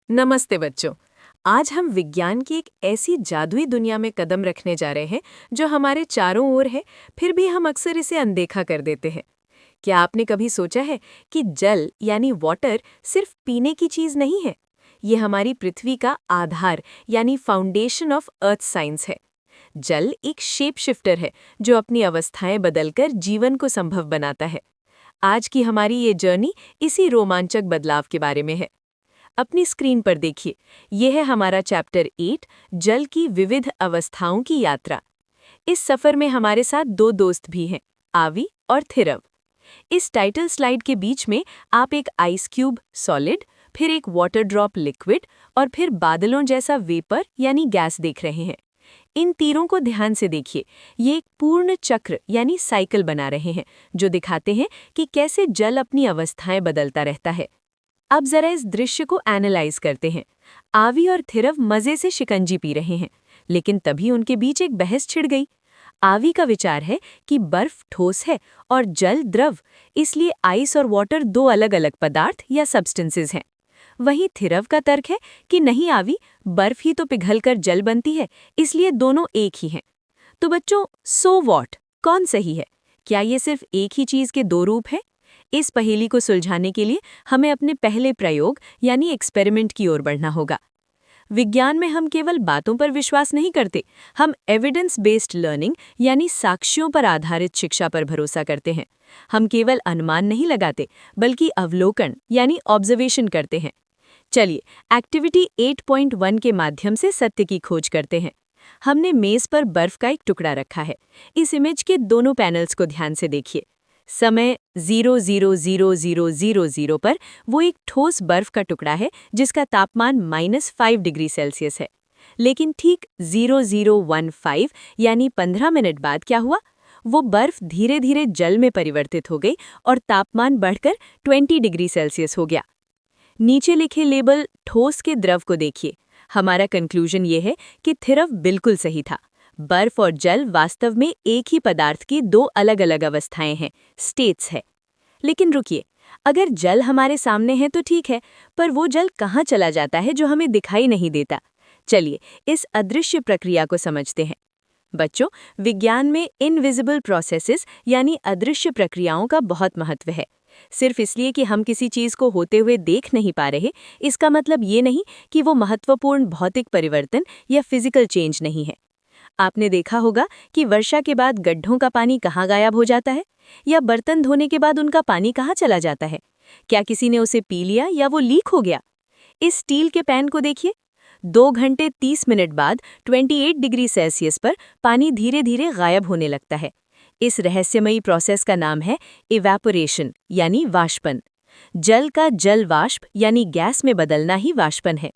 नमस्ते बच्चों। आज हम विज्ञान की एक ऐसी जादुई दुनिया में कदम रखने जा रहे हैं जो हमारे चारों ओर है, फिर भी हम अक्सर इसे अनदेखा कर देते हैं। क्या आपने कभी सोचा है कि जल यानी वाटर सिर्फ पीने की चीज नहीं है? ये हमारी पृथ्वी का आधार यानी फाउंडेशन ऑफ अर्थ साइंस है। जल एक शेप शिफ्टर है जो अपनी अवस्थाएं बदलकर जीवन को संभव बनाता है। आज की हमारी ये जर्नी इसी रोमांचक बदलाव के बारे में है। अपनी स्क्रीन पर देखिए, यह है हमारा चैप्टर 8, जल की विविध अवस्थाओं की यात्रा। इस सफर में हमारे साथ दो दोस्त भी हैं, आवी और थिरव। इस टाइटल स्लाइड के बीच में आप एक आइस क्यूब सॉलिड, फिर एक वाटर ड्रॉप लिक्विड और फिर बादलों जैसा वेपर यानी गैस देख रहे हैं। इन तीरों को ध्यान से देखिए, ये एक पूर्ण चक्र यानी साइकिल बना रहे हैं जो दिखाते हैं कि कैसे जल अपनी अवस्थाएं बदलता रहता है। अब जरा इस दृश्य को एनालाइज करते हैं। आवी और थिरव मजे से शिकंजी पी रहे हैं, लेकिन तभी उनके बीच एक बहस छिड़ गई। आवी का विचार है कि बर्फ ठोस है और जल द्रव, इसलिए आइस और वाटर दो अलग अलग पदार्थ या सब्सटेंसेस हैं। वहीं थिरव का तर्क है कि नहीं आवी, बर्फ ही तो पिघलकर जल बनती है, इसलिए दोनों एक ही हैं। तो बच्चों, सो वॉट, कौन सही है? क्या ये सिर्फ एक ही चीज के दो रूप हैं? इस पहेली को सुलझाने के लिए हमें अपने पहले प्रयोग यानी एक्सपेरिमेंट की ओर बढ़ना होगा। विज्ञान में हम केवल बातों पर विश्वास नहीं करते, हम एविडेंस बेस्ड लर्निंग यानी साक्ष्यों पर आधारित शिक्षा पर भरोसा करते हैं। हम केवल अनुमान नहीं लगाते, बल्कि अवलोकन यानी ऑब्जर्वेशन करते हैं। चलिए, एक्टिविटी 8.1 के माध्यम से सत्य की खोज करते हैं। हमने मेज पर बर्फ का एक टुकड़ा रखा है। इस इमेज के दोनों पैनल्स को ध्यान से देखिए। समय 0,00000 पर वो एक ठोस बर्फ का टुकड़ा है जिसका तापमान -5 डिग्री सेल्सियस है। लेकिन ठीक 0015 यानी 15 मिनट बाद क्या हुआ? वो बर्फ धीरे धीरे जल में परिवर्तित हो गई और तापमान बढ़कर 20 डिग्री सेल्सियस हो गया। नीचे लिखे लेबल ठोस के द्रव को देखिए। हमारा कंक्लूजन ये है कि थिरव बिल्कुल सही था। बर्फ और जल वास्तव में एक ही पदार्थ की दो अलग अलग अवस्थाएं हैं, स्टेट्स है। लेकिन रुकिए, अगर जल हमारे सामने है तो ठीक है, पर वो जल कहाँ चला जाता है जो हमें दिखाई नहीं देता? चलिए, इस अदृश्य प्रक्रिया को समझते हैं। बच्चों, विज्ञान में इनविजिबल प्रोसेसेस यानी अदृश्य प्रक्रियाओं का बहुत महत्व है। सिर्फ इसलिए कि हम किसी चीज को होते हुए देख नहीं पा रहे, इसका मतलब ये नहीं कि वो महत्वपूर्ण भौतिक परिवर्तन या फिजिकल चेंज नहीं है। आपने देखा होगा कि वर्षा के बाद गड्ढों का पानी कहाँ गायब हो जाता है, या बर्तन धोने के बाद उनका पानी कहाँ चला जाता है? क्या किसी ने उसे पी लिया या वो लीक हो गया? इस स्टील के पैन को देखिए। 2 घंटे 30 मिनट बाद 28 डिग्री सेल्सियस पर पानी धीरे धीरे गायब होने लगता है। इस रहस्यमयी प्रोसेस का नाम है इवैपोरेशन यानी वाष्पन। जल का जल वाष्प यानी गैस में बदलना ही वाष्पन है।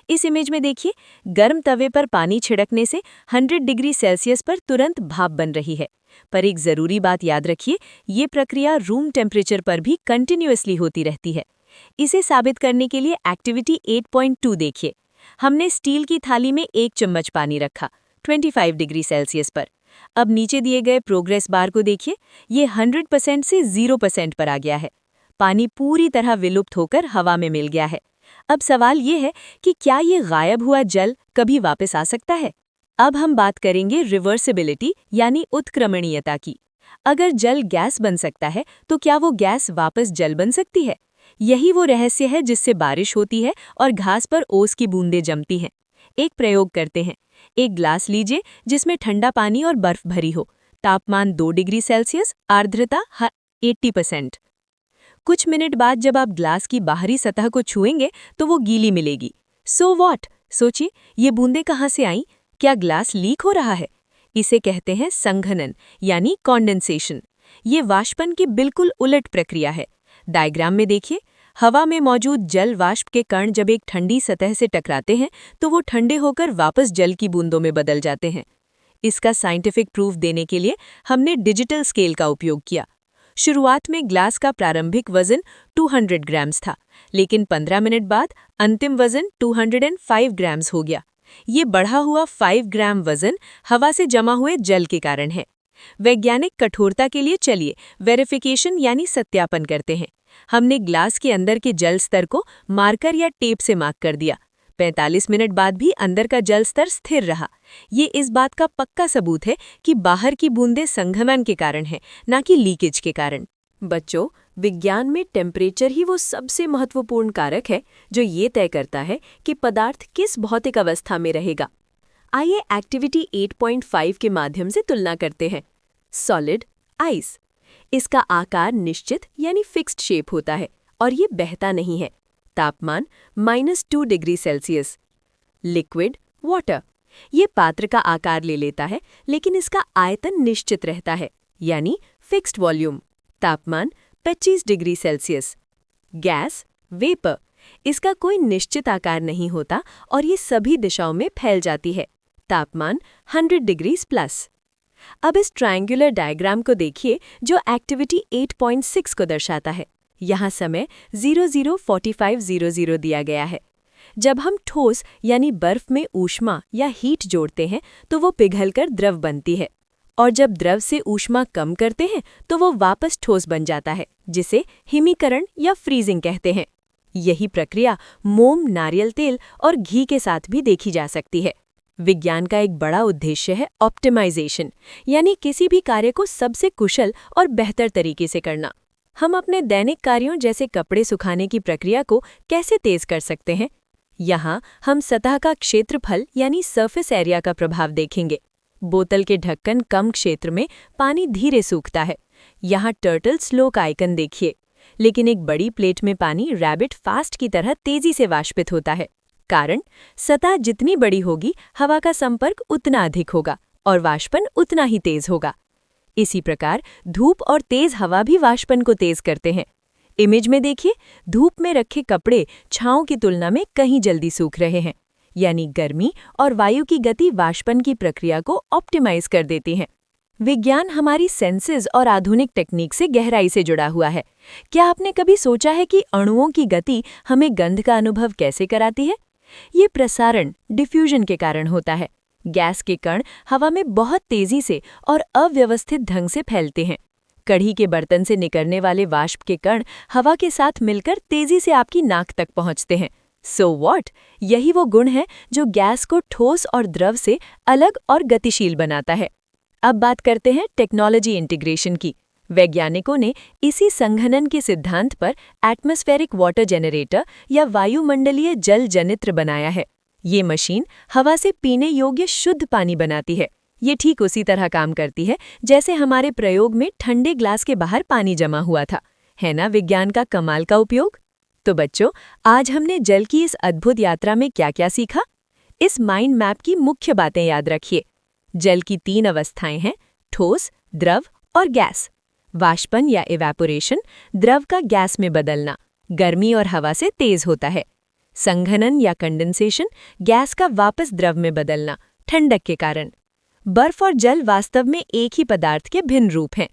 इस इमेज में देखिए, गर्म तवे पर पानी छिड़कने से 100 डिग्री सेल्सियस पर तुरंत भाप बन रही है। पर एक जरूरी बात याद रखिए, ये प्रक्रिया रूम टेम्परेचर पर भी कंटिन्यूअसली होती रहती है। इसे साबित करने के लिए एक्टिविटी 8.2 देखिए। हमने स्टील की थाली में 1 चम्मच पानी रखा, 25 डिग्री सेल्सियस पर। अब नीचे दिए गए प्रोग्रेस बार को देखिए, ये 100% से 0% पर आ गया है। पानी पूरी तरह विलुप्त होकर हवा में मिल गया है। अब सवाल ये है कि क्या ये गायब हुआ जल कभी वापस आ सकता है? अब हम बात करेंगे रिवर्सिबिलिटी यानी उत्क्रमणीयता की। अगर जल गैस बन सकता है, तो क्या वो गैस वापस जल बन सकती है? यही वो रहस्य है जिससे बारिश होती है और घास पर ओस की बूंदें जमती हैं। एक प्रयोग करते हैं। एक ग्लास लीजिए जिसमें ठंडा पानी और बर्फ भरी हो। तापमान 2 डिग्री सेल्सियस, आर्द्रता 80%। कुछ मिनट बाद जब आप ग्लास की बाहरी सतह को छुएंगे तो वो गीली मिलेगी। So what? सोचिए, ये बूंदें कहाँ से आईं? क्या ग्लास लीक हो रहा है? इसे कहते हैं संघनन यानी कॉन्डेंसेशन। ये वाष्पन की बिल्कुल उलट प्रक्रिया है। डायग्राम में देखिए, हवा में मौजूद जल वाष्प के कण जब एक ठंडी सतह से टकराते हैं तो वो ठंडे होकर वापस जल की बूंदों में बदल जाते हैं। इसका साइंटिफिक प्रूफ देने के लिए हमने डिजिटल स्केल का उपयोग किया। शुरुआत में ग्लास का प्रारंभिक वजन 200 ग्राम्स था, लेकिन 15 मिनट बाद अंतिम वजन 205 ग्राम्स हो गया। ये बढ़ा हुआ 5 ग्राम वजन हवा से जमा हुए जल के कारण है। वैज्ञानिक कठोरता के लिए चलिए वेरिफिकेशन यानी सत्यापन करते हैं। हमने ग्लास के अंदर के जल स्तर को मार्कर या टेप से मार्क कर दिया। 45 मिनट बाद भी अंदर का जल स्तर स्थिर रहा। ये इस बात का पक्का सबूत है कि बाहर की बूंदें संघनन के कारण है, ना कि लीकेज के कारण। बच्चों, विज्ञान में टेम्परेचर ही वो सबसे महत्वपूर्ण कारक है जो ये तय करता है कि पदार्थ किस भौतिक अवस्था में रहेगा। आइए एक्टिविटी 8.5 के माध्यम से तुलना करते हैं। Solid ice. इसका आकार निश्चित यानी फिक्स्ड शेप होता है और ये बहता नहीं है। तापमान -2 डिग्री सेल्सियस। Liquid water. ये पात्र का आकार ले लेता है लेकिन इसका आयतन निश्चित रहता है यानी फिक्स्ड वॉल्यूम। तापमान 25 डिग्री सेल्सियस। Gas vapour. इसका कोई निश्चित आकार नहीं होता और ये सभी दिशाओं में फैल जाती है। तापमान 100 डिग्रीज प्लस। अब इस ट्रायंगुलर डायग्राम को देखिए जो एक्टिविटी 8.6 को दर्शाता है। यहाँ समय 00:45:00 दिया गया है। जब हम ठोस यानी बर्फ में ऊष्मा या हीट जोड़ते हैं तो वो पिघलकर द्रव बनती है, और जब द्रव से ऊष्मा कम करते हैं तो वो वापस ठोस बन जाता है, जिसे हिमीकरण या फ्रीजिंग कहते हैं। यही प्रक्रिया मोम, नारियल तेल और घी के साथ भी देखी जा सकती है। विज्ञान का एक बड़ा उद्देश्य है ऑप्टिमाइजेशन, यानी किसी भी कार्य को सबसे कुशल और बेहतर तरीके से करना। हम अपने दैनिक कार्यों जैसे कपड़े सुखाने की प्रक्रिया को कैसे तेज कर सकते हैं? यहाँ हम सतह का क्षेत्रफल यानी सरफेस एरिया का प्रभाव देखेंगे। बोतल के ढक्कन कम क्षेत्र में पानी धीरे सूखता है। यहाँ टर्टल स्लो का आइकन देखिए, लेकिन एक बड़ी प्लेट में पानी रैबिट फास्ट की तरह तेजी से वाष्पित होता है। कारण, सतह जितनी बड़ी होगी हवा का संपर्क उतना अधिक होगा और वाष्पन उतना ही तेज होगा। इसी प्रकार धूप और तेज हवा भी वाष्पन को तेज करते हैं। इमेज में देखिए, धूप में रखे कपड़े छांव की तुलना में कहीं जल्दी सूख रहे हैं, यानी गर्मी और वायु की गति वाष्पन की प्रक्रिया को ऑप्टिमाइज कर देती है। विज्ञान हमारी सेंसेस और आधुनिक टेक्निक से गहराई से जुड़ा हुआ है। क्या आपने कभी सोचा है कि अणुओं की गति हमें गंध का अनुभव कैसे कराती है? ये प्रसारण डिफ्यूजन के कारण होता है। गैस के कण हवा में बहुत तेजी से और अव्यवस्थित ढंग से फैलते हैं। कढ़ी के बर्तन से निकलने वाले वाष्प के कण हवा के साथ मिलकर तेजी से आपकी नाक तक पहुंचते हैं। So what? यही वो गुण है जो गैस को ठोस और द्रव से अलग और गतिशील बनाता है। अब बात करते हैं टेक्नोलॉजी इंटीग्रेशन की। वैज्ञानिकों ने इसी संघनन के सिद्धांत पर एटमॉस्फेरिक वाटर जेनरेटर या वायुमंडलीय जल जनित्र बनाया है। ये मशीन हवा से पीने योग्य शुद्ध पानी बनाती है। ये ठीक उसी तरह काम करती है जैसे हमारे प्रयोग में ठंडे ग्लास के बाहर पानी जमा हुआ था। है ना विज्ञान का कमाल का उपयोग? तो बच्चों, आज हमने जल की इस अद्भुत यात्रा में क्या क्या सीखा? इस माइंड मैप की मुख्य बातें याद रखिए। जल की 3 अवस्थाएं हैं: ठोस, द्रव और गैस। वाष्पन या इवेपोरेशन, द्रव का गैस में बदलना, गर्मी और हवा से तेज होता है। संघनन या कंडेंसेशन, गैस का वापस द्रव में बदलना, ठंडक के कारण। बर्फ और जल वास्तव में एक ही पदार्थ के भिन्न रूप हैं।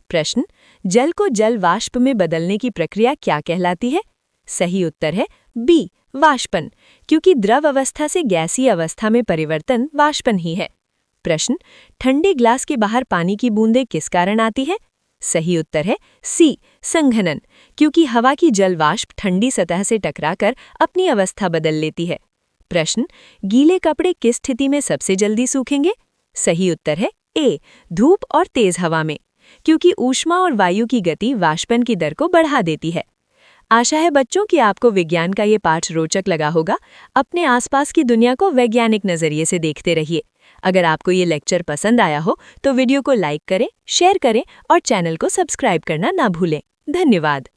प्रश्न, जल को जल वाष्प में बदलने की प्रक्रिया क्या कहलाती है? सही उत्तर है बी, वाष्पन, क्योंकि द्रव अवस्था से गैसीय अवस्था में परिवर्तन वाष्पन ही है। प्रश्न, ठंडे ग्लास के बाहर पानी की बूंदें किस कारण आती है? सही उत्तर है सी, संघनन, क्योंकि हवा की जल वाष्प ठंडी सतह से टकराकर अपनी अवस्था बदल लेती है। प्रश्न, गीले कपड़े किस स्थिति में सबसे जल्दी सूखेंगे? सही उत्तर है ए, धूप और तेज हवा में, क्योंकि ऊष्मा और वायु की गति वाष्पन की दर को बढ़ा देती है। आशा है बच्चों कि आपको विज्ञान का ये पाठ रोचक लगा होगा। अपने आसपास की दुनिया को वैज्ञानिक नजरिए से देखते रहिए। अगर आपको ये लेक्चर पसंद आया हो तो वीडियो को लाइक करें, शेयर करें और चैनल को सब्सक्राइब करना ना भूलें। धन्यवाद।